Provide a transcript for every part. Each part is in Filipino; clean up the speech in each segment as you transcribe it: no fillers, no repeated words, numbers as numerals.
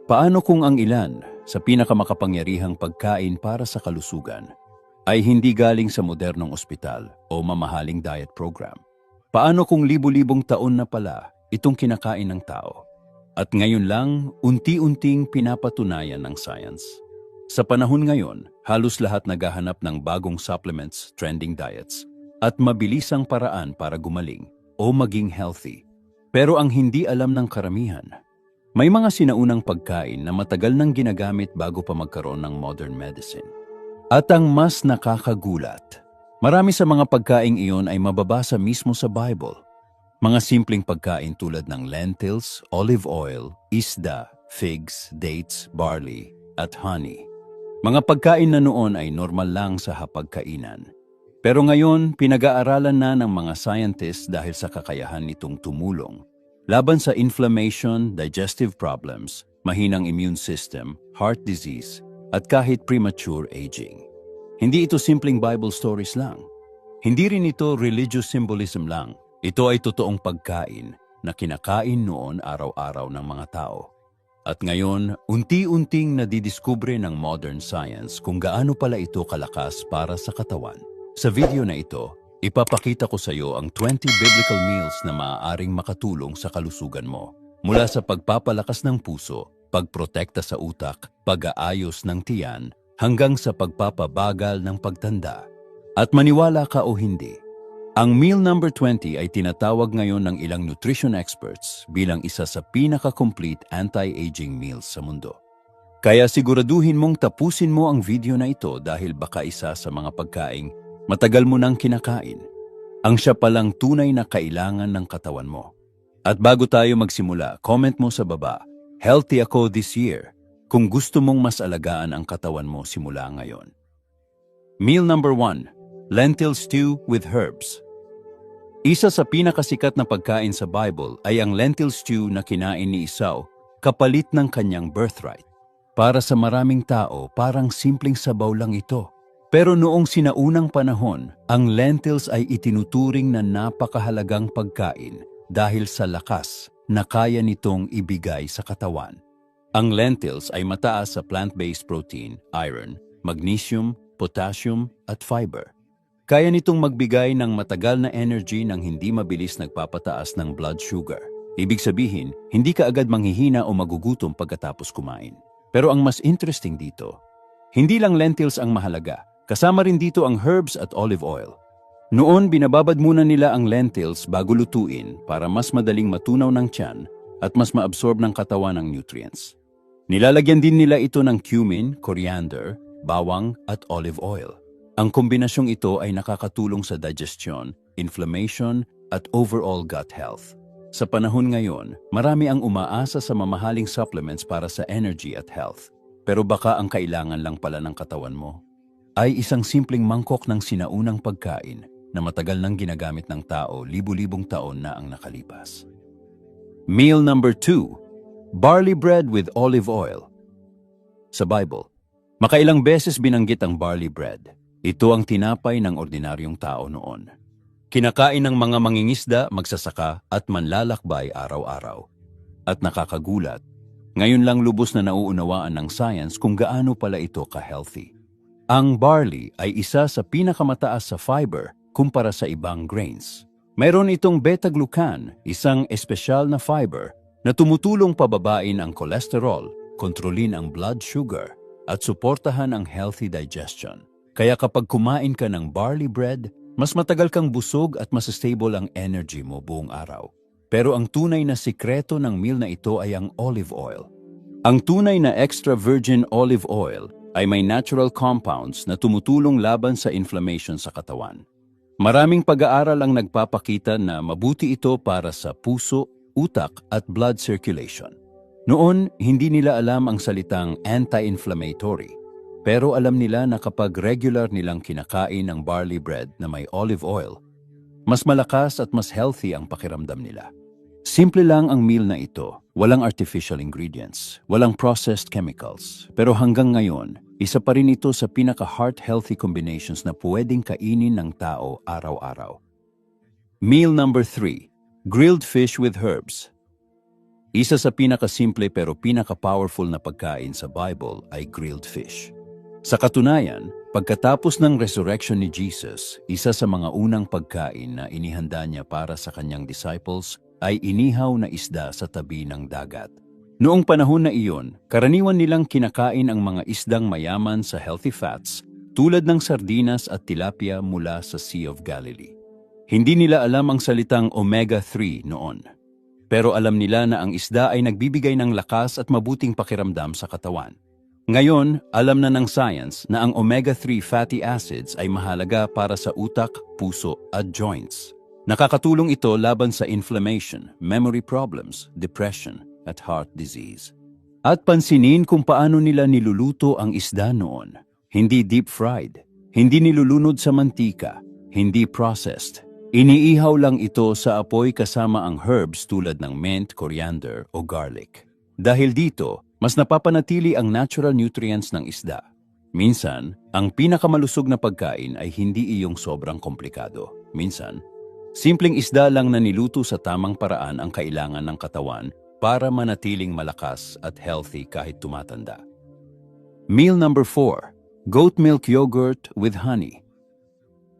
Paano kung ang ilan sa pinakamakapangyarihang pagkain para sa kalusugan ay hindi galing sa modernong ospital o mamahaling diet program? Paano kung libu-libong taon na pala itong kinakain ng tao? At ngayon lang, unti-unting pinapatunayan ng science. Sa panahon ngayon, halos lahat naghahanap ng bagong supplements, trending diets, at mabilisang paraan para gumaling o maging healthy. Pero ang hindi alam ng karamihan, may mga sinaunang pagkain na matagal nang ginagamit bago pa magkaroon ng modern medicine. At ang mas nakakagulat, marami sa mga pagkaing iyon ay mababasa mismo sa Bible. Mga simpleng pagkain tulad ng lentils, olive oil, isda, figs, dates, barley, at honey. Mga pagkain na noon ay normal lang sa hapagkainan. Pero ngayon, pinag-aaralan na ng mga scientists dahil sa kakayahan nitong tumulong laban sa inflammation, digestive problems, mahinang immune system, heart disease, at kahit premature aging. Hindi ito simpleng Bible stories lang. Hindi rin ito religious symbolism lang. Ito ay totoong pagkain na kinakain noon araw-araw ng mga tao. At ngayon, unti-unting nadidiskubre ng modern science kung gaano pala ito kalakas para sa katawan. Sa video na ito, ipapakita ko sa iyo ang 20 biblical meals na maaaring makatulong sa kalusugan mo. Mula sa pagpapalakas ng puso, pagprotekta sa utak, pag-aayos ng tiyan, hanggang sa pagpapabagal ng pagtanda. At maniwala ka o hindi, ang meal number 20 ay tinatawag ngayon ng ilang nutrition experts bilang isa sa pinaka-complete anti-aging meals sa mundo. Kaya siguraduhin mong tapusin mo ang video na ito dahil baka isa sa mga pagkaing matagal mo nang kinakain, ang siya palang tunay na kailangan ng katawan mo. At bago tayo magsimula, comment mo sa baba, "Healthy ako this year," kung gusto mong mas alagaan ang katawan mo simula ngayon. Meal number 1, lentil stew with herbs. Isa sa pinakasikat na pagkain sa Bible ay ang lentil stew na kinain ni Esau kapalit ng kanyang birthright. Para sa maraming tao, parang simpleng sabaw lang ito. Pero noong sinaunang panahon, ang lentils ay itinuturing na napakahalagang pagkain dahil sa lakas na kaya nitong ibigay sa katawan. Ang lentils ay mataas sa plant-based protein, iron, magnesium, potassium, at fiber. Kaya nitong magbigay ng matagal na energy nang hindi mabilis nagpapataas ng blood sugar. Ibig sabihin, hindi ka agad manghihina o magugutom pagkatapos kumain. Pero ang mas interesting dito, hindi lang lentils ang mahalaga. Kasama rin dito ang herbs at olive oil. Noon, binababad muna nila ang lentils bago lutuin para mas madaling matunaw ng tiyan at mas maabsorb ng katawan ng nutrients. Nilalagyan din nila ito ng cumin, coriander, bawang at olive oil. Ang kombinasyong ito ay nakakatulong sa digestion, inflammation at overall gut health. Sa panahon ngayon, marami ang umaasa sa mamahaling supplements para sa energy at health. Pero baka ang kailangan lang pala ng katawan mo ay isang simpleng mangkok ng sinaunang pagkain na matagal nang ginagamit ng tao libu-libong taon na ang nakalipas. Meal number 2, barley bread with olive oil. Sa Bible, makailang beses binanggit ang barley bread. Ito ang tinapay ng ordinaryong tao noon. Kinakain ng mga mangingisda, magsasaka at manlalakbay araw-araw. At nakakagulat, ngayon lang lubos na nauunawaan ng science kung gaano pala ito ka-healthy. Ang barley ay isa sa pinakamataas sa fiber kumpara sa ibang grains. Mayroon itong beta-glucan, isang espesyal na fiber na tumutulong pababain ang cholesterol, kontrolin ang blood sugar, at suportahan ang healthy digestion. Kaya kapag kumain ka ng barley bread, mas matagal kang busog at mas stable ang energy mo buong araw. Pero ang tunay na sikreto ng meal na ito ay ang olive oil. Ang tunay na extra virgin olive oil ay may natural compounds na tumutulong laban sa inflammation sa katawan. Maraming pag-aaral ang nagpapakita na mabuti ito para sa puso, utak at blood circulation. Noon, hindi nila alam ang salitang anti-inflammatory. Pero alam nila na kapag regular nilang kinakain ang barley bread na may olive oil, mas malakas at mas healthy ang pakiramdam nila. Simple lang ang meal na ito, walang artificial ingredients, walang processed chemicals. Pero hanggang ngayon, isa pa rin ito sa pinaka-heart-healthy combinations na pwedeng kainin ng tao araw-araw. Meal number 3, grilled fish with herbs. Isa sa pinakasimple pero pinaka-powerful na pagkain sa Bible ay grilled fish. Sa katunayan, pagkatapos ng resurrection ni Jesus, isa sa mga unang pagkain na inihanda niya para sa kanyang disciples ay inihaw na isda sa tabi ng dagat. Noong panahon na iyon, karaniwan nilang kinakain ang mga isdang mayaman sa healthy fats tulad ng sardinas at tilapia mula sa Sea of Galilee. Hindi nila alam ang salitang omega-3 noon. Pero alam nila na ang isda ay nagbibigay ng lakas at mabuting pakiramdam sa katawan. Ngayon, alam na ng science na ang omega-3 fatty acids ay mahalaga para sa utak, puso at joints. Nakakatulong ito laban sa inflammation, memory problems, depression at heart disease. At pansinin kung paano nila niluluto ang isda noon. Hindi deep-fried, hindi nilulunod sa mantika, hindi processed. Iniihaw lang ito sa apoy kasama ang herbs tulad ng mint, coriander o garlic. Dahil dito, mas napapanatili ang natural nutrients ng isda. Minsan, ang pinakamalusog na pagkain ay hindi iyong sobrang komplikado. Minsan, simpleng isda lang na niluto sa tamang paraan ang kailangan ng katawan para manatiling malakas at healthy kahit tumatanda. Meal number 4, goat milk yogurt with honey.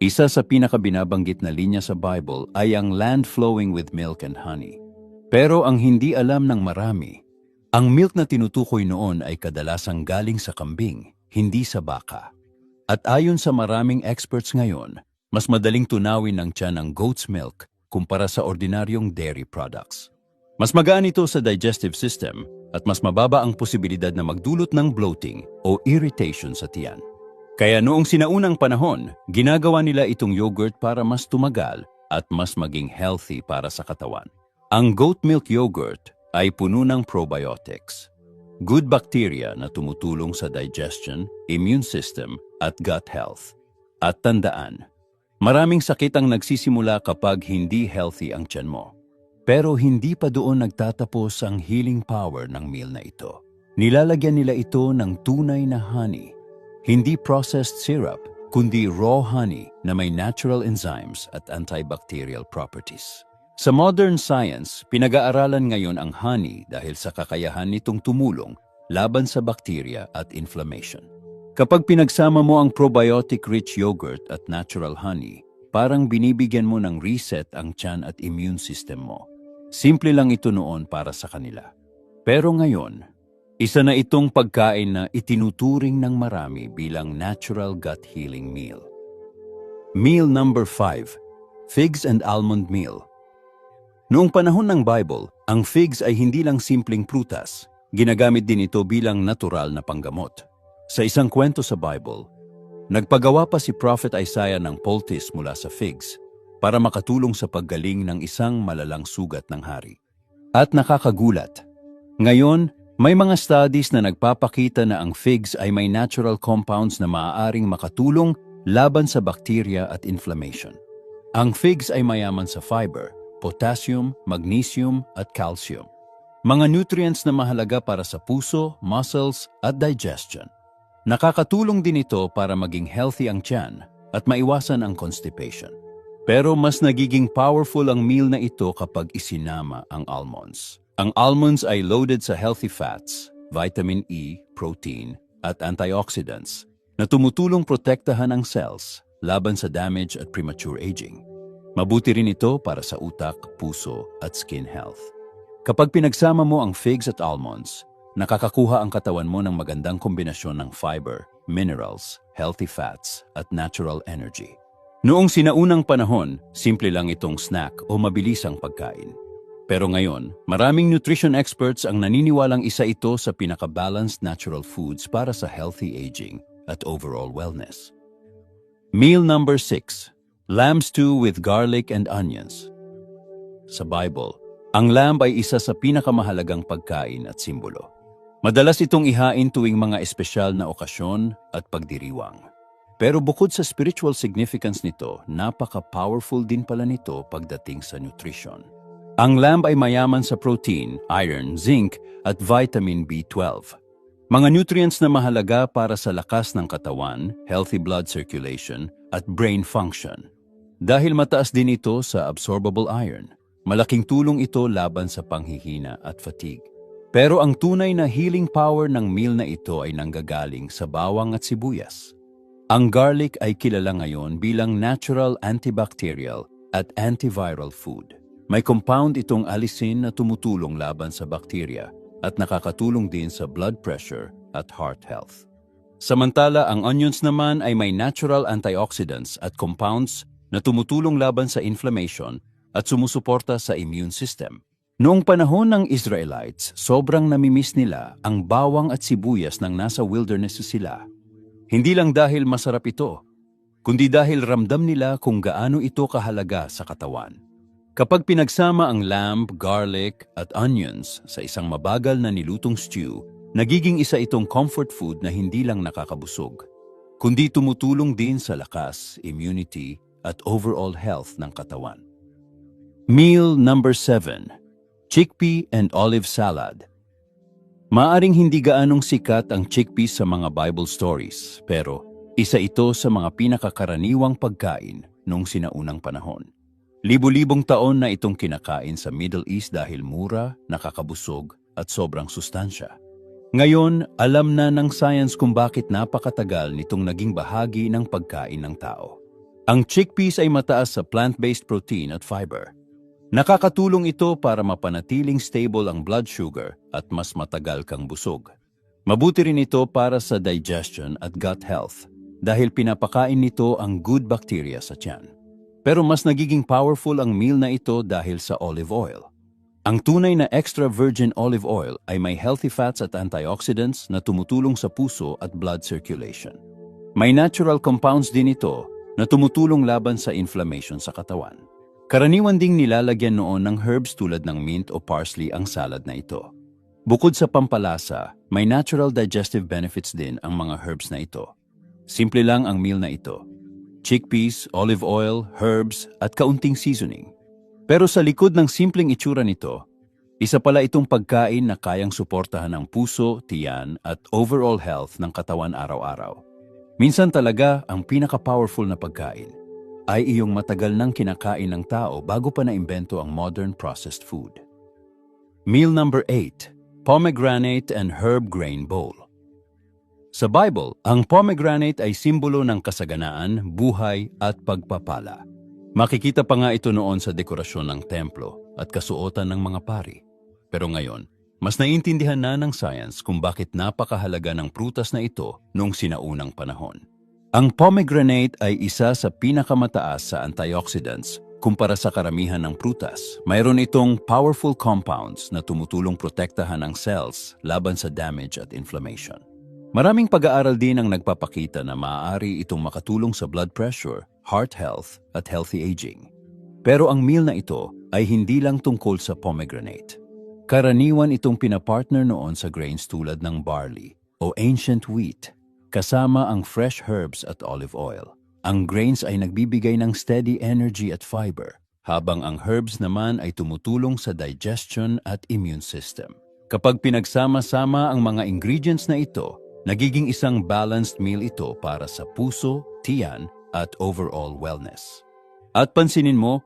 Isa sa pinakabinabanggit na linya sa Bible ay ang land flowing with milk and honey. Pero ang hindi alam ng marami, ang milk na tinutukoy noon ay kadalasang galing sa kambing, hindi sa baka. At ayon sa maraming experts ngayon, mas madaling tunawin ng tiyan ang goat's milk kumpara sa ordinaryong dairy products. Mas magaan ito sa digestive system at mas mababa ang posibilidad na magdulot ng bloating o irritation sa tiyan. Kaya noong sinaunang panahon, ginagawa nila itong yogurt para mas tumagal at mas maging healthy para sa katawan. Ang goat milk yogurt ay puno ng probiotics, good bacteria na tumutulong sa digestion, immune system at gut health. At tandaan, maraming sakit ang nagsisimula kapag hindi healthy ang tiyan mo. Pero hindi pa doon nagtatapos ang healing power ng meal na ito. Nilalagyan nila ito ng tunay na honey, hindi processed syrup, kundi raw honey na may natural enzymes at antibacterial properties. Sa modern science, pinag-aaralan ngayon ang honey dahil sa kakayahan nitong tumulong laban sa bakterya at inflammation. Kapag pinagsama mo ang probiotic-rich yogurt at natural honey, parang binibigyan mo ng reset ang tiyan at immune system mo. Simple lang ito noon para sa kanila. Pero ngayon, isa na itong pagkain na itinuturing ng marami bilang natural gut healing meal. Meal number 5, figs and almond meal. Noong panahon ng Bible, ang figs ay hindi lang simpleng prutas. Ginagamit din ito bilang natural na panggamot. Sa isang kwento sa Bible, nagpagawa pa si Prophet Isaiah ng poultice mula sa figs para makatulong sa paggaling ng isang malalang sugat ng hari. At nakakagulat. Ngayon, may mga studies na nagpapakita na ang figs ay may natural compounds na maaaring makatulong laban sa bakterya at inflammation. Ang figs ay mayaman sa fiber, potassium, magnesium at calcium. Mga nutrients na mahalaga para sa puso, muscles at digestion. Nakakatulong din ito para maging healthy ang tiyan at maiwasan ang constipation. Pero mas nagiging powerful ang meal na ito kapag isinama ang almonds. Ang almonds ay loaded sa healthy fats, vitamin E, protein at antioxidants na tumutulong protektahan ang cells laban sa damage at premature aging. Mabuti rin ito para sa utak, puso at skin health. Kapag pinagsama mo ang figs at almonds, nakakakuha ang katawan mo ng magandang kombinasyon ng fiber, minerals, healthy fats at natural energy. Noong sinaunang panahon, simple lang itong snack o mabilisang pagkain. Pero ngayon, maraming nutrition experts ang naniniwalang isa ito sa pinaka-balanced natural foods para sa healthy aging at overall wellness. Meal number 6. Lamb stew with garlic and onions. Sa Bible, ang lamb ay isa sa pinakamahalagang pagkain at simbolo. Madalas itong ihain tuwing mga espesyal na okasyon at pagdiriwang. Pero bukod sa spiritual significance nito, napaka-powerful din pala nito pagdating sa nutrition. Ang lamb ay mayaman sa protein, iron, zinc at vitamin B12. Mga nutrients na mahalaga para sa lakas ng katawan, healthy blood circulation at brain function. Dahil mataas din ito sa absorbable iron, Malaking tulong ito laban sa panghihina at fatigue. Pero ang tunay na healing power ng meal na ito ay nanggagaling sa bawang at sibuyas. Ang garlic ay kilala ngayon bilang natural antibacterial at antiviral food. May compound itong alisin na tumutulong laban sa bakterya at nakakatulong din sa blood pressure at heart health. Samantala, ang onions naman ay may natural antioxidants at compounds na tumutulong laban sa inflammation at sumusuporta sa immune system. Noong panahon ng Israelites, sobrang namimiss nila ang bawang at sibuyas nang nasa wilderness sila. Hindi lang dahil masarap ito, kundi dahil ramdam nila kung gaano ito kahalaga sa katawan. Kapag pinagsama ang lamb, garlic at onions sa isang mabagal na nilutong stew, nagiging isa itong comfort food na hindi lang nakakabusog, kundi tumutulong din sa lakas, immunity at overall health ng katawan. Meal number 7. Chickpea and olive salad. Maaring hindi gaanong sikat ang chickpeas sa mga Bible stories, pero isa ito sa mga pinakakaraniwang pagkain noong sinaunang panahon. Libu-libong taon na itong kinakain sa Middle East dahil mura, nakakabusog at sobrang sustansya. Ngayon, alam na ng science kung bakit napakatagal nitong naging bahagi ng pagkain ng tao. Ang chickpeas ay mataas sa plant-based protein at fiber. Nakakatulong ito para mapanatiling stable ang blood sugar at mas matagal kang busog. Mabuti rin ito para sa digestion at gut health dahil pinapakain nito ang good bacteria sa tiyan. Pero mas nagiging powerful ang meal na ito dahil sa olive oil. Ang tunay na extra virgin olive oil ay may healthy fats at antioxidants na tumutulong sa puso at blood circulation. May natural compounds din ito na tumutulong laban sa inflammation sa katawan. Karaniwan ding nilalagyan noon ng herbs tulad ng mint o parsley ang salad na ito. Bukod sa pampalasa, may natural digestive benefits din ang mga herbs na ito. Simple lang ang meal na ito. Chickpeas, olive oil, herbs, at kaunting seasoning. Pero sa likod ng simpleng itsura nito, isa pala itong pagkain na kayang suportahan ang puso, tiyan, at overall health ng katawan araw-araw. Minsan talaga ang pinaka-powerful na pagkain ay iyong matagal nang kinakain ng tao bago pa naimbento ang modern processed food. Meal number 8. Pomegranate and herb grain bowl. Sa Bible, ang pomegranate ay simbolo ng kasaganaan, buhay at pagpapala. Makikita pa nga ito noon sa dekorasyon ng templo at kasuotan ng mga pari. Pero ngayon, mas naiintindihan na ng science kung bakit napakahalaga ng prutas na ito noong sinaunang panahon. Ang pomegranate ay isa sa pinakamataas sa antioxidants kumpara sa karamihan ng prutas. Mayroon itong powerful compounds na tumutulong protektahan ang cells laban sa damage at inflammation. Maraming pag-aaral din ang nagpapakita na maaari itong makatulong sa blood pressure, heart health at healthy aging. Pero ang meal na ito ay hindi lang tungkol sa pomegranate. Karaniwan itong pinapartner noon sa grains tulad ng barley o ancient wheat, kasama ang fresh herbs at olive oil. Ang grains ay nagbibigay ng steady energy at fiber, habang ang herbs naman ay tumutulong sa digestion at immune system. Kapag pinagsama-sama ang mga ingredients na ito, nagiging isang balanced meal ito para sa puso, tiyan, at overall wellness. At pansinin mo,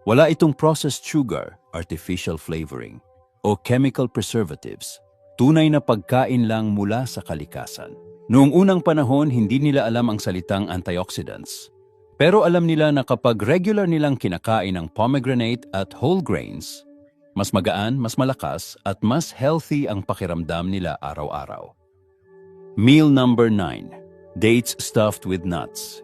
wala itong processed sugar, artificial flavoring, o chemical preservatives. Tunay na pagkain lang mula sa kalikasan. Noong unang panahon, hindi nila alam ang salitang antioxidants. Pero alam nila na kapag regular nilang kinakain ang pomegranate at whole grains, mas magaan, mas malakas, at mas healthy ang pakiramdam nila araw-araw. Meal number 9. Dates stuffed with nuts.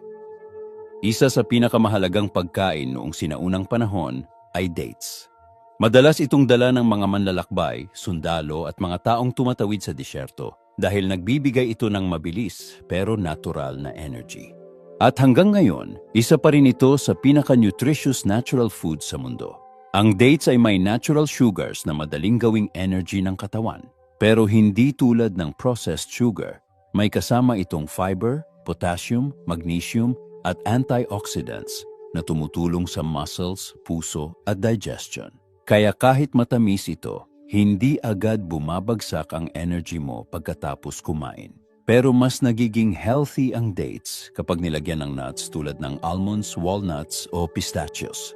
Isa sa pinakamahalagang pagkain noong sinaunang panahon ay dates. Madalas itong dala ng mga manlalakbay, sundalo at mga taong tumatawid sa disyerto dahil nagbibigay ito ng mabilis pero natural na energy. At hanggang ngayon, isa pa rin ito sa pinaka-nutritious natural food sa mundo. Ang dates ay may natural sugars na madaling gawing energy ng katawan. Pero hindi tulad ng processed sugar, may kasama itong fiber, potassium, magnesium at antioxidants na tumutulong sa muscles, puso at digestion. Kaya kahit matamis ito, hindi agad bumabagsak ang energy mo pagkatapos kumain. Pero mas nagiging healthy ang dates kapag nilagyan ng nuts tulad ng almonds, walnuts o pistachios.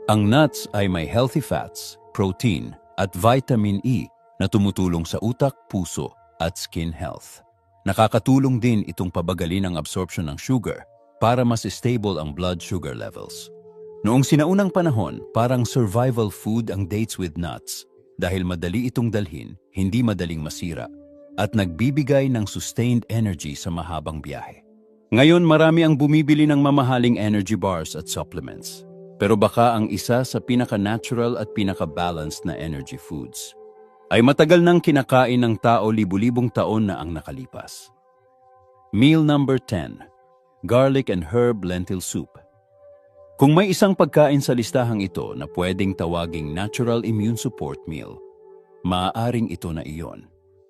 Ang nuts ay may healthy fats, protein, at vitamin E na tumutulong sa utak, puso, at skin health. Nakakatulong din itong pabagalin ang absorption ng sugar para mas stable ang blood sugar levels. Noong sinaunang panahon, parang survival food ang dates with nuts dahil madali itong dalhin, hindi madaling masira, at nagbibigay ng sustained energy sa mahabang biyahe. Ngayon marami ang bumibili ng mamahaling energy bars at supplements. Pero baka ang isa sa pinaka-natural at pinaka-balanced na energy foods ay matagal nang kinakain ng tao libu-libong taon na ang nakalipas. Meal number 10. Garlic and Herb Lentil Soup. Kung may isang pagkain sa listahang ito na pwedeng tawaging natural immune support meal, maaaring ito na iyon.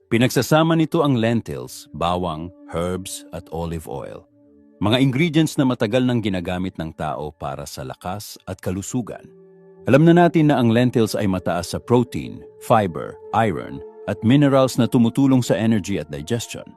Pinagsasama nito ang lentils, bawang, herbs at olive oil. Mga ingredients na matagal nang ginagamit ng tao para sa lakas at kalusugan. Alam na natin na ang lentils ay mataas sa protein, fiber, iron at minerals na tumutulong sa energy at digestion.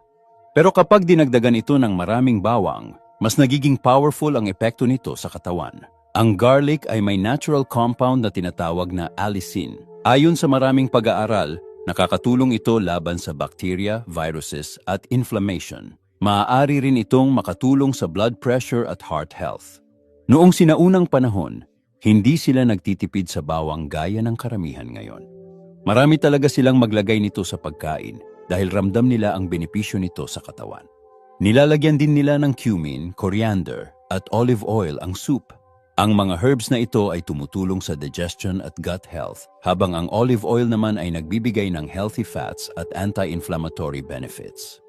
Pero kapag dinagdagan ito ng maraming bawang, mas nagiging powerful ang epekto nito sa katawan. Ang garlic ay may natural compound na tinatawag na allicin. Ayon sa maraming pag-aaral, nakakatulong ito laban sa bacteria, viruses at inflammation. Maaari rin itong makatulong sa blood pressure at heart health. Noong sinaunang panahon, hindi sila nagtitipid sa bawang gaya ng karamihan ngayon. Marami talaga silang maglagay nito sa pagkain dahil ramdam nila ang benepisyo nito sa katawan. Nilalagyan din nila ng cumin, coriander at olive oil ang soup. Ang mga herbs na ito ay tumutulong sa digestion at gut health, habang ang olive oil naman ay nagbibigay ng healthy fats at anti-inflammatory benefits.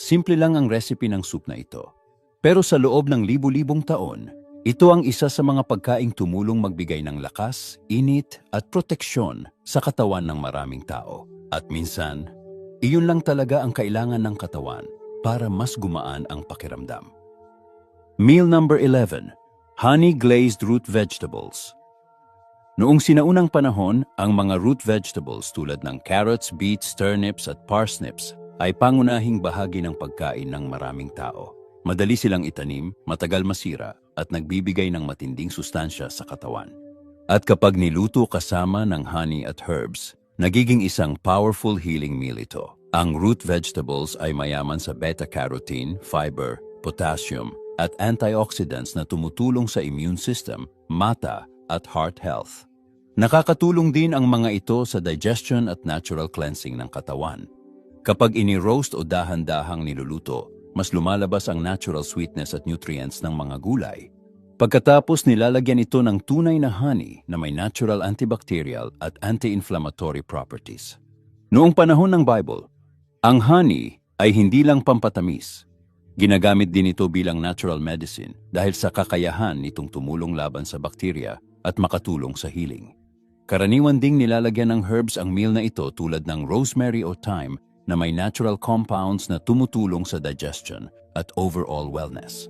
Simple lang ang recipe ng soup na ito. Pero sa loob ng libu-libong taon, ito ang isa sa mga pagkaing tumulong magbigay ng lakas, init at proteksyon sa katawan ng maraming tao. At minsan, iyon lang talaga ang kailangan ng katawan para mas gumaan ang pakiramdam. Meal number 11. Honey glazed root vegetables. Noong sinaunang panahon, ang mga root vegetables tulad ng carrots, beets, turnips at parsnips ay pangunahing bahagi ng pagkain ng maraming tao. Madali silang itanim, matagal masira, at nagbibigay ng matinding sustansya sa katawan. At kapag niluto kasama ng honey at herbs, nagiging isang powerful healing meal ito. Ang root vegetables ay mayaman sa beta-carotene, fiber, potassium, at antioxidants na tumutulong sa immune system, mata, at heart health. Nakakatulong din ang mga ito sa digestion at natural cleansing ng katawan. Kapag ini-roast o dahan-dahang niluluto, mas lumalabas ang natural sweetness at nutrients ng mga gulay. Pagkatapos nilalagyan ito ng tunay na honey na may natural antibacterial at anti-inflammatory properties. Noong panahon ng Bible, ang honey ay hindi lang pampatamis. Ginagamit din ito bilang natural medicine dahil sa kakayahan nitong tumulong laban sa bakterya at makatulong sa healing. Karaniwan ding nilalagyan ng herbs ang meal na ito tulad ng rosemary o thyme na may natural compounds na tumutulong sa digestion at overall wellness.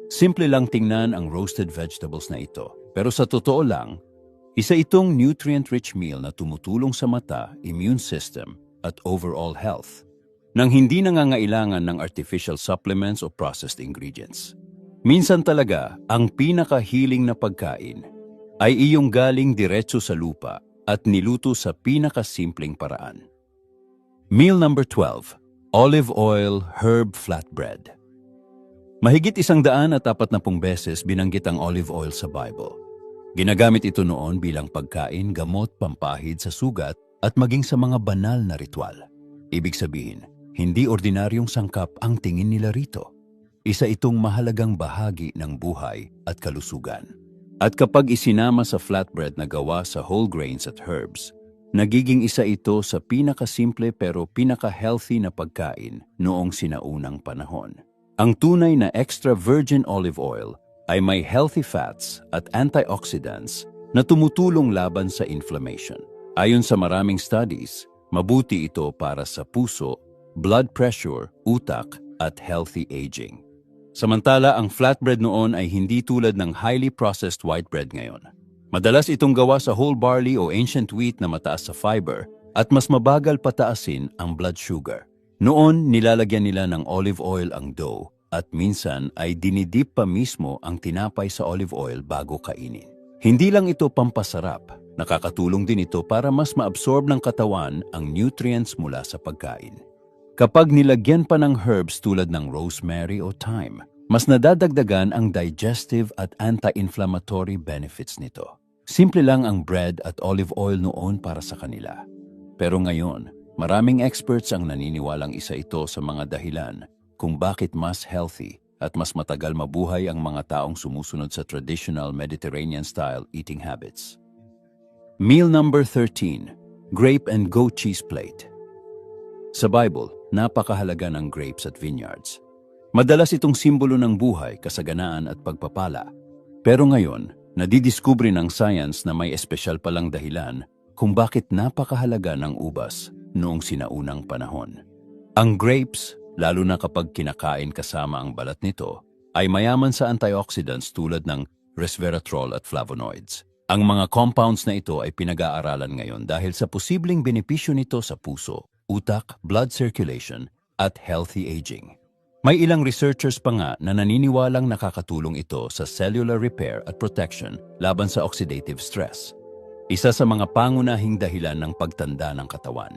Simple lang tingnan ang roasted vegetables na ito, pero sa totoo lang, isa itong nutrient-rich meal na tumutulong sa mata, immune system at overall health, nang hindi nangangailangan ng artificial supplements o processed ingredients. Minsan talaga, ang pinaka-healing na pagkain ay iyong galing diretso sa lupa at niluto sa pinakasimpleng paraan. Meal number 12. Olive Oil Herb Flatbread. Mahigit 140 beses binanggit ang olive oil sa Bible. Ginagamit ito noon bilang pagkain, gamot, pampahid sa sugat at maging sa mga banal na ritual. Ibig sabihin, hindi ordinaryong sangkap ang tingin nila rito. Isa itong mahalagang bahagi ng buhay at kalusugan. At kapag isinama sa flatbread na gawa sa whole grains at herbs, nagiging isa ito sa pinakasimple pero pinaka-healthy na pagkain noong sinaunang panahon. Ang tunay na extra virgin olive oil ay may healthy fats at antioxidants na tumutulong laban sa inflammation. Ayon sa maraming studies, mabuti ito para sa puso, blood pressure, utak, at healthy aging. Samantala, ang flatbread noon ay hindi tulad ng highly processed white bread ngayon. Madalas itong gawa sa whole barley o ancient wheat na mataas sa fiber at mas mabagal pataasin ang blood sugar. Noon, nilalagyan nila ng olive oil ang dough at minsan ay dinidip pa mismo ang tinapay sa olive oil bago kainin. Hindi lang ito pampasarap, nakakatulong din ito para mas maabsorb ng katawan ang nutrients mula sa pagkain. Kapag nilagyan pa ng herbs tulad ng rosemary o thyme, mas nadadagdagan ang digestive at anti-inflammatory benefits nito. Simple lang ang bread at olive oil noon para sa kanila. Pero ngayon, maraming experts ang naniniwalang isa ito sa mga dahilan kung bakit mas healthy at mas matagal mabuhay ang mga taong sumusunod sa traditional Mediterranean-style eating habits. Meal number 13, grape and goat cheese plate. Sa Bible, napakahalaga ng grapes at vineyards. Madalas itong simbolo ng buhay, kasaganaan at pagpapala. Pero ngayon, nadidiskubre ng science na may espesyal palang dahilan kung bakit napakahalaga ng ubas noong sinaunang panahon. Ang grapes, lalo na kapag kinakain kasama ang balat nito, ay mayaman sa antioxidants tulad ng resveratrol at flavonoids. Ang mga compounds na ito ay pinag-aaralan ngayon dahil sa posibleng benepisyo nito sa puso, utak, blood circulation, at healthy aging. May ilang researchers pa nga na naniniwalang nakakatulong ito sa cellular repair at protection laban sa oxidative stress. Isa sa mga pangunahing dahilan ng pagtanda ng katawan.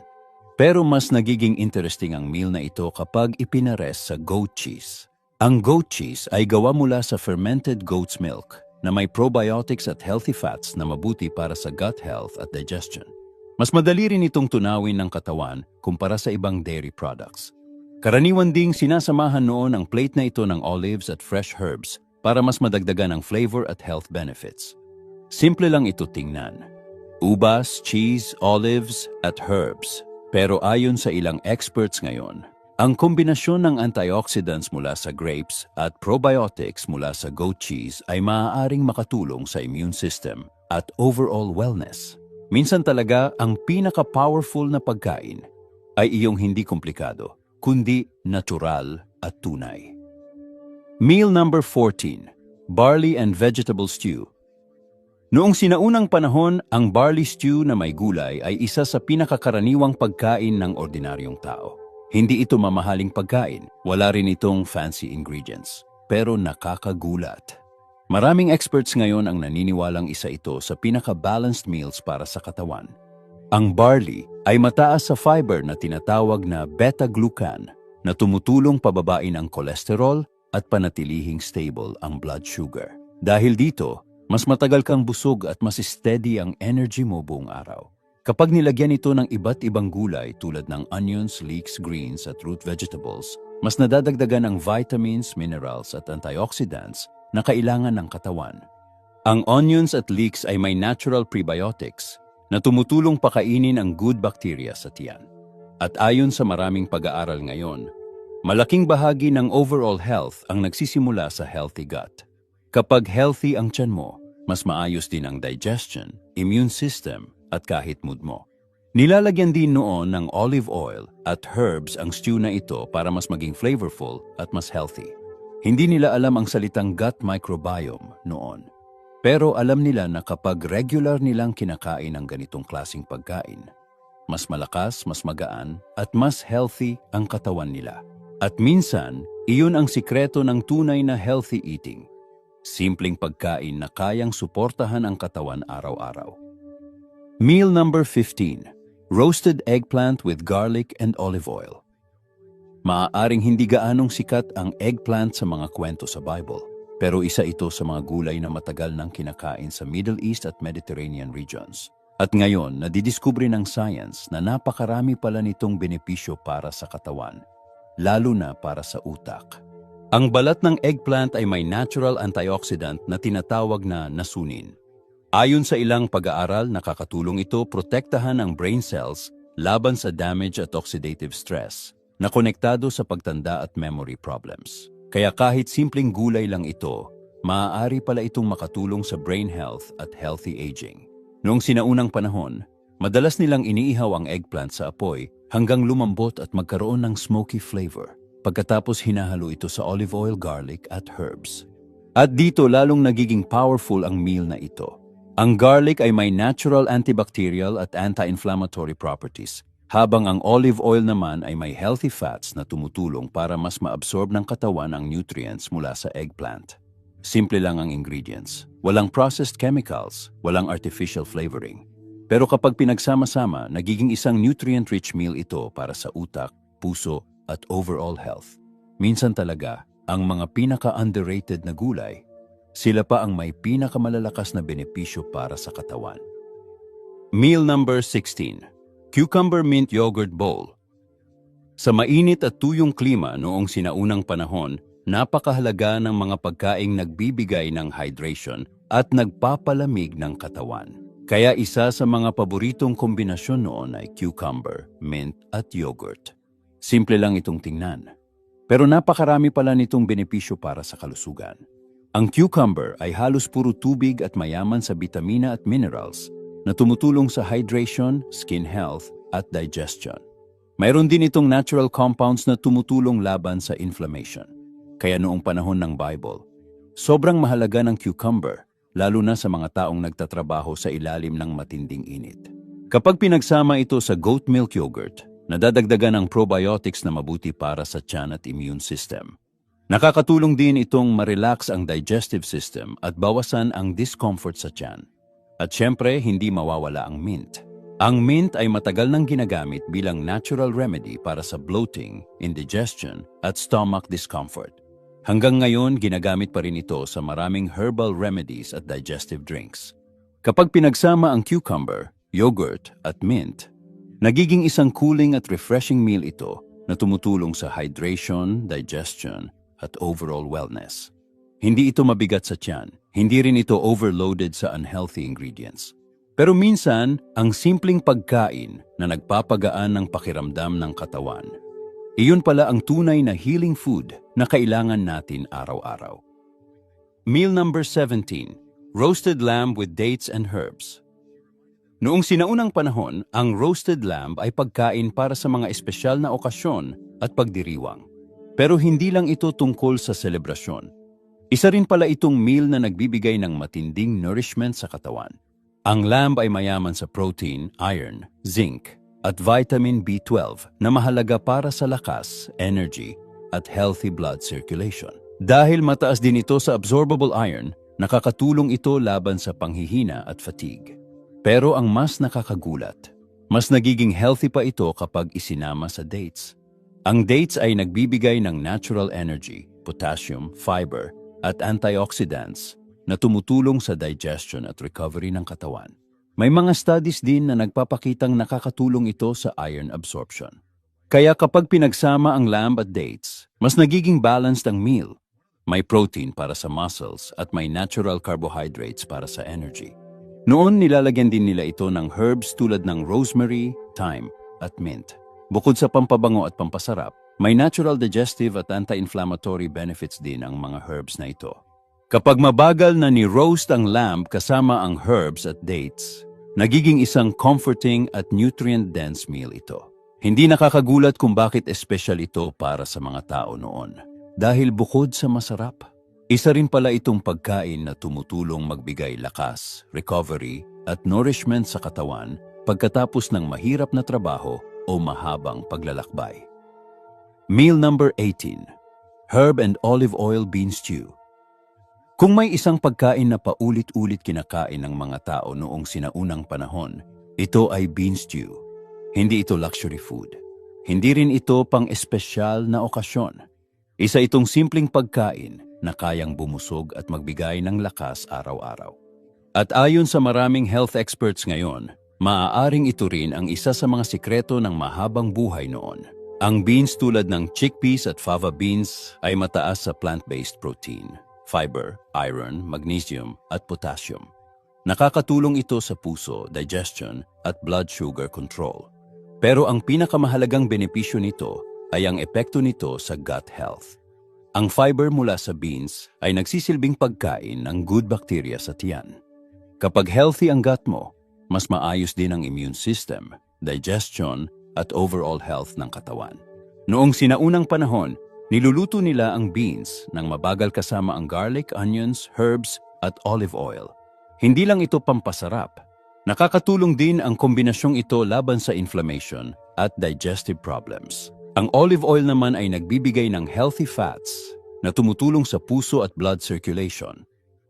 Pero mas nagiging interesting ang meal na ito kapag ipinares sa goat cheese. Ang goat cheese ay gawa mula sa fermented goat's milk na may probiotics at healthy fats na mabuti para sa gut health at digestion. Mas madali rin itong tunawin ng katawan kumpara sa ibang dairy products. Karaniwan ding sinasamahan noon ang plate na ito ng olives at fresh herbs para mas madagdagan ang flavor at health benefits. Simple lang ito tingnan. Ubas, cheese, olives, at herbs. Pero ayon sa ilang experts ngayon, ang kombinasyon ng antioxidants mula sa grapes at probiotics mula sa goat cheese ay maaaring makatulong sa immune system at overall wellness. Minsan talaga ang pinaka-powerful na pagkain ay iyong hindi komplikado, kundi natural at tunay. Meal number 14, barley and vegetable stew. Noong sinaunang panahon, ang barley stew na may gulay ay isa sa pinakakaraniwang pagkain ng ordinaryong tao. Hindi ito mamahaling pagkain, wala rin itong fancy ingredients, pero nakakagulat. Maraming experts ngayon ang naniniwalang isa ito sa pinaka-balanced meals para sa katawan. Ang barley ay mataas sa fiber na tinatawag na beta-glucan na tumutulong pababain ang kolesterol at panatilihing stable ang blood sugar. Dahil dito, mas matagal kang busog at mas steady ang energy mo buong araw. Kapag nilagyan ito ng iba't ibang gulay tulad ng onions, leeks, greens at root vegetables, mas nadadagdagan ang vitamins, minerals at antioxidants na kailangan ng katawan. Ang onions at leeks ay may natural prebiotics na tumutulong pakainin ang good bacteria sa tiyan. At ayon sa maraming pag-aaral ngayon, malaking bahagi ng overall health ang nagsisimula sa healthy gut. Kapag healthy ang tiyan mo, mas maayos din ang digestion, immune system, at kahit mood mo. Nilalagyan din noon ng olive oil at herbs ang stew na ito para mas maging flavorful at mas healthy. Hindi nila alam ang salitang gut microbiome noon. Pero alam nila na kapag regular nilang kinakain ang ganitong klaseng pagkain, mas malakas, mas magaan, at mas healthy ang katawan nila. At minsan, iyon ang sikreto ng tunay na healthy eating. Simpleng pagkain na kayang suportahan ang katawan araw-araw. Meal number 15, roasted eggplant with garlic and olive oil. Maaaring hindi gaanong sikat ang eggplant sa mga kwento sa Bible. Pero isa ito sa mga gulay na matagal nang kinakain sa Middle East at Mediterranean regions. At ngayon, nadidiskubre ng science na napakarami pala nitong benepisyo para sa katawan, lalo na para sa utak. Ang balat ng eggplant ay may natural antioxidant na tinatawag na nasunin. Ayon sa ilang pag-aaral, nakakatulong ito protektahan ang brain cells laban sa damage at oxidative stress na konektado sa pagtanda at memory problems. Kaya kahit simpleng gulay lang ito, maaari pala itong makatulong sa brain health at healthy aging. Noong sinaunang panahon, madalas nilang iniihaw ang eggplant sa apoy hanggang lumambot at magkaroon ng smoky flavor. Pagkatapos hinahalo ito sa olive oil, garlic at herbs. At dito lalong nagiging powerful ang meal na ito. Ang garlic ay may natural antibacterial at anti-inflammatory properties, habang ang olive oil naman ay may healthy fats na tumutulong para mas maabsorb ng katawan ang nutrients mula sa eggplant. Simple lang ang ingredients. Walang processed chemicals, walang artificial flavoring. Pero kapag pinagsama-sama, nagiging isang nutrient-rich meal ito para sa utak, puso, at overall health. Minsan talaga, ang mga pinaka-underrated na gulay, sila pa ang may pinakamalalakas na benepisyo para sa katawan. Meal number 16. Cucumber Mint Yogurt Bowl. Sa mainit at tuyong klima noong sinaunang panahon, napakahalaga ng mga pagkaing nagbibigay ng hydration at nagpapalamig ng katawan. Kaya isa sa mga paboritong kombinasyon noon ay cucumber, mint at yogurt. Simple lang itong tingnan. Pero napakarami pala nitong benepisyo para sa kalusugan. Ang cucumber ay halos puro tubig at mayaman sa bitamina at minerals na tumutulong sa hydration, skin health at digestion. Mayroon din itong natural compounds na tumutulong laban sa inflammation. Kaya noong panahon ng Bible, sobrang mahalaga ng cucumber, lalo na sa mga taong nagtatrabaho sa ilalim ng matinding init. Kapag pinagsama ito sa goat milk yogurt, nadadagdagan ang probiotics na mabuti para sa tiyan at immune system. Nakakatulong din itong ma-relax ang digestive system at bawasan ang discomfort sa tiyan. At syempre, hindi mawawala ang mint. Ang mint ay matagal nang ginagamit bilang natural remedy para sa bloating, indigestion, at stomach discomfort. Hanggang ngayon, ginagamit pa rin ito sa maraming herbal remedies at digestive drinks. Kapag pinagsama ang cucumber, yogurt, at mint, nagiging isang cooling at refreshing meal ito na tumutulong sa hydration, digestion, at overall wellness. Hindi ito mabigat sa tiyan, hindi rin ito overloaded sa unhealthy ingredients. Pero minsan, ang simpleng pagkain na nagpapagaan ng pakiramdam ng katawan, iyon pala ang tunay na healing food na kailangan natin araw-araw. Meal number 17. Roasted lamb with dates and herbs. Noong sinaunang panahon, ang roasted lamb ay pagkain para sa mga espesyal na okasyon at pagdiriwang. Pero hindi lang ito tungkol sa selebrasyon. Isa rin pala itong meal na nagbibigay ng matinding nourishment sa katawan. Ang lamb ay mayaman sa protein, iron, zinc, at vitamin B12 na mahalaga para sa lakas, energy, at healthy blood circulation. Dahil mataas din ito sa absorbable iron, nakakatulong ito laban sa panghihina at fatigue. Pero ang mas nakakagulat, mas nagiging healthy pa ito kapag isinama sa dates. Ang dates ay nagbibigay ng natural energy, potassium, fiber, at antioxidants na tumutulong sa digestion at recovery ng katawan. May mga studies din na nagpapakitang nakakatulong ito sa iron absorption. Kaya kapag pinagsama ang lamb at dates, mas nagiging balanced ang meal. May protein para sa muscles at may natural carbohydrates para sa energy. Noon nilalagyan din nila ito ng herbs tulad ng rosemary, thyme, at mint. Bukod sa pampabango at pampasarap, may natural digestive at anti-inflammatory benefits din ang mga herbs na ito. Kapag mabagal na ni-roast ang lamb kasama ang herbs at dates, nagiging isang comforting at nutrient-dense meal ito. Hindi nakakagulat kung bakit espesyal ito para sa mga tao noon. Dahil bukod sa masarap, isa rin pala itong pagkain na tumutulong magbigay lakas, recovery, at nourishment sa katawan pagkatapos ng mahirap na trabaho o mahabang paglalakbay. Meal number 18. Herb and olive oil bean stew. Kung may isang pagkain na paulit-ulit kinakain ng mga tao noong sinaunang panahon, ito ay bean stew. Hindi ito luxury food. Hindi rin ito pang-espesyal na okasyon. Isa itong simpleng pagkain na kayang bumusog at magbigay ng lakas araw-araw. At ayon sa maraming health experts ngayon, maaaring ito rin ang isa sa mga sikreto ng mahabang buhay noon. Ang beans tulad ng chickpeas at fava beans ay mataas sa plant-based protein, fiber, iron, magnesium, at potassium. Nakakatulong ito sa puso, digestion, at blood sugar control. Pero ang pinakamahalagang benepisyo nito ay ang epekto nito sa gut health. Ang fiber mula sa beans ay nagsisilbing pagkain ng good bacteria sa tiyan. Kapag healthy ang gut mo, mas maayos din ang immune system, digestion, at overall health ng katawan. Noong sinaunang panahon, niluluto nila ang beans nang mabagal kasama ang garlic, onions, herbs, at olive oil. Hindi lang ito pampasarap. Nakakatulong din ang kombinasyong ito laban sa inflammation at digestive problems. Ang olive oil naman ay nagbibigay ng healthy fats na tumutulong sa puso at blood circulation.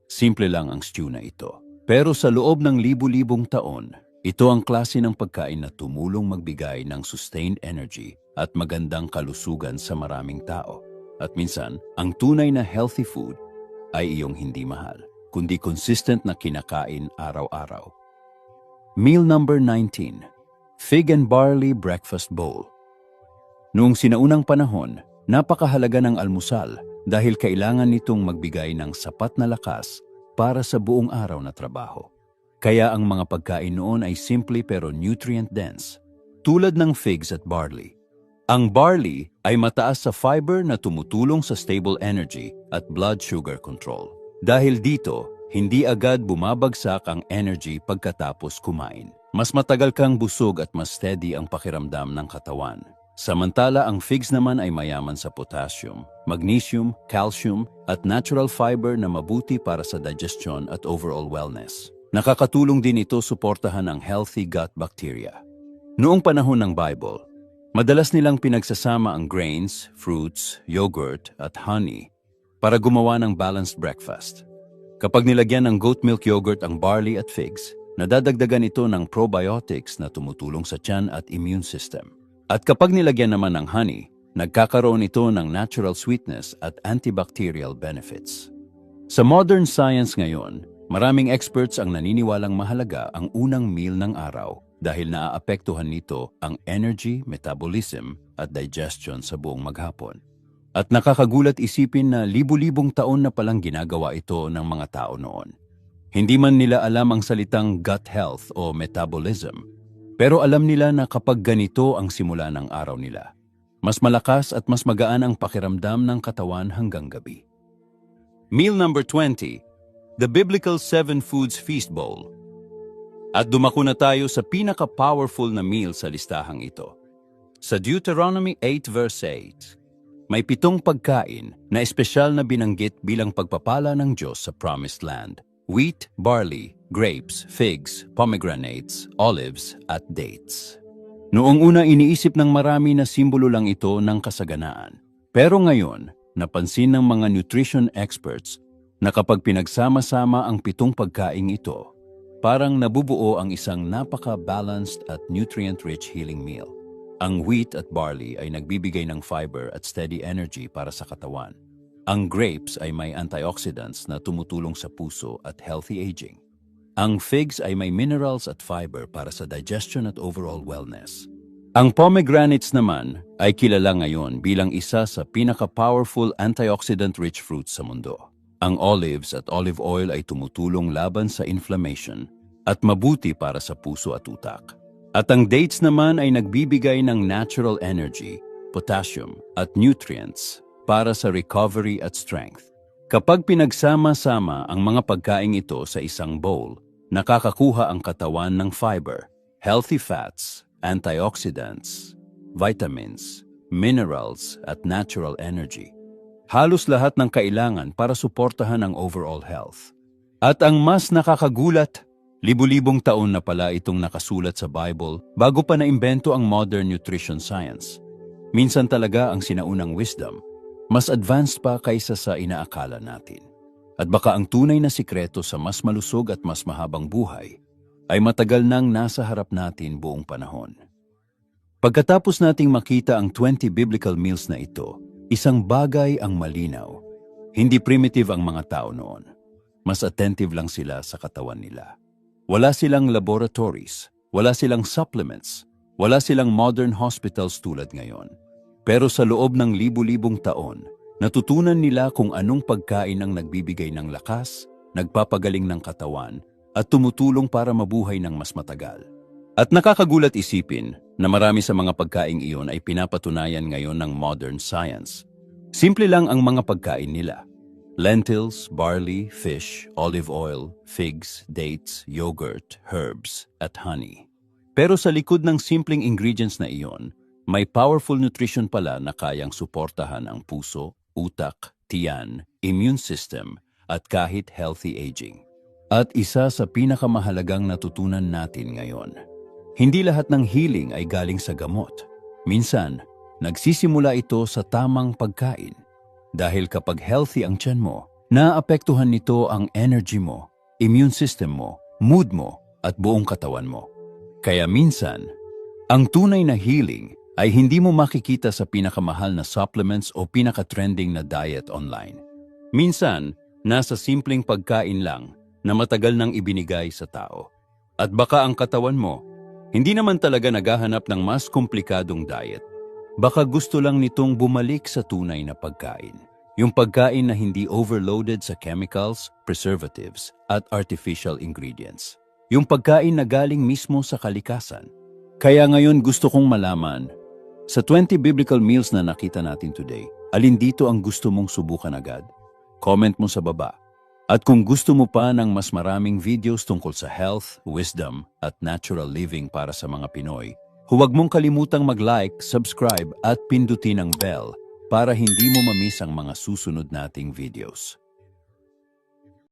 Simple lang ang stew na ito. Pero sa loob ng libu-libong taon, ito ang klase ng pagkain na tumulong magbigay ng sustained energy at magandang kalusugan sa maraming tao. At minsan, ang tunay na healthy food ay iyong hindi mahal, kundi consistent na kinakain araw-araw. Meal number 19, Fig and Barley Breakfast Bowl. Noong sinaunang panahon, napakahalaga ng almusal dahil kailangan nitong magbigay ng sapat na lakas para sa buong araw na trabaho. Kaya ang mga pagkain noon ay simple pero nutrient-dense, tulad ng figs at barley. Ang barley ay mataas sa fiber na tumutulong sa stable energy at blood sugar control. Dahil dito, hindi agad bumabagsak ang energy pagkatapos kumain. Mas matagal kang busog at mas steady ang pakiramdam ng katawan. Samantala ang figs naman ay mayaman sa potassium, magnesium, calcium at natural fiber na mabuti para sa digestion at overall wellness. Nakakatulong din ito suportahan ang healthy gut bacteria. Noong panahon ng Bible, madalas nilang pinagsasama ang grains, fruits, yogurt at honey para gumawa ng balanced breakfast. Kapag nilagyan ng goat milk yogurt ang barley at figs, nadadagdagan ito ng probiotics na tumutulong sa tiyan at immune system. At kapag nilagyan naman ng honey, nagkakaroon ito ng natural sweetness at antibacterial benefits. Sa modern science ngayon, maraming experts ang naniniwalang mahalaga ang unang meal ng araw dahil naaapektuhan nito ang energy, metabolism at digestion sa buong maghapon. At nakakagulat isipin na libu-libong taon na palang ginagawa ito ng mga tao noon. Hindi man nila alam ang salitang gut health o metabolism, pero alam nila na kapag ganito ang simula ng araw nila, mas malakas at mas magaan ang pakiramdam ng katawan hanggang gabi. Meal number 20, the Biblical 7 Foods Feast Bowl. At dumako na tayo sa pinaka-powerful na meal sa listahang ito. Sa Deuteronomy 8 verse 8, may 7 pagkain na espesyal na binanggit bilang pagpapala ng Diyos sa Promised Land. Wheat, barley, grapes, figs, pomegranates, olives, at dates. Noong una iniisip ng marami na simbolo lang ito ng kasaganaan. Pero ngayon, napansin ng mga nutrition experts na kapag pinagsama-sama ang 7 pagkaing ito, parang nabubuo ang isang napaka-balanced at nutrient-rich healing meal. Ang wheat at barley ay nagbibigay ng fiber at steady energy para sa katawan. Ang grapes ay may antioxidants na tumutulong sa puso at healthy aging. Ang figs ay may minerals at fiber para sa digestion at overall wellness. Ang pomegranates naman ay kilala ngayon bilang isa sa pinaka-powerful antioxidant-rich fruits sa mundo. Ang olives at olive oil ay tumutulong laban sa inflammation at mabuti para sa puso at utak. At ang dates naman ay nagbibigay ng natural energy, potassium at nutrients para sa recovery at strength. Kapag pinagsama-sama ang mga pagkaing ito sa isang bowl, nakakakuha ang katawan ng fiber, healthy fats, antioxidants, vitamins, minerals at natural energy. Halos lahat ng kailangan para suportahan ang overall health. At ang mas nakakagulat, libu-libong taon na pala itong nakasulat sa Bible bago pa naimbento ang modern nutrition science. Minsan talaga ang sinaunang wisdom, mas advanced pa kaysa sa inaakala natin. At baka ang tunay na sikreto sa mas malusog at mas mahabang buhay ay matagal nang nasa harap natin buong panahon. Pagkatapos nating makita ang 20 biblical meals na ito, isang bagay ang malinaw. Hindi primitive ang mga tao noon. Mas attentive lang sila sa katawan nila. Wala silang laboratories, wala silang supplements, wala silang modern hospitals tulad ngayon. Pero sa loob ng libu-libong taon, natutunan nila kung anong pagkain ang nagbibigay ng lakas, nagpapagaling ng katawan, at tumutulong para mabuhay ng mas matagal. At nakakagulat isipin na marami sa mga pagkaing iyon ay pinapatunayan ngayon ng modern science. Simple lang ang mga pagkain nila. Lentils, barley, fish, olive oil, figs, dates, yogurt, herbs, at honey. Pero sa likod ng simpleng ingredients na iyon, may powerful nutrition pala na kayang suportahan ang puso, utak, tiyan, immune system, at kahit healthy aging. At isa sa pinakamahalagang natutunan natin ngayon, hindi lahat ng healing ay galing sa gamot. Minsan, nagsisimula ito sa tamang pagkain. Dahil kapag healthy ang tiyan mo, naapektuhan nito ang energy mo, immune system mo, mood mo, at buong katawan mo. Kaya minsan, ang tunay na healing ay hindi mo makikita sa pinakamahal na supplements o pinaka-trending na diet online. Minsan, nasa simpleng pagkain lang na matagal nang ibinigay sa tao. At baka ang katawan mo, hindi naman talaga naghahanap ng mas komplikadong diet. Baka gusto lang nitong bumalik sa tunay na pagkain. Yung pagkain na hindi overloaded sa chemicals, preservatives, at artificial ingredients. Yung pagkain na galing mismo sa kalikasan. Kaya ngayon gusto kong malaman, sa 20 biblical meals na nakita natin today, alin dito ang gusto mong subukan agad? Comment mo sa baba. At kung gusto mo pa ng mas maraming videos tungkol sa health, wisdom, at natural living para sa mga Pinoy, huwag mong kalimutang mag-like, subscribe, at pindutin ang bell para hindi mo mamiss ang mga susunod nating videos.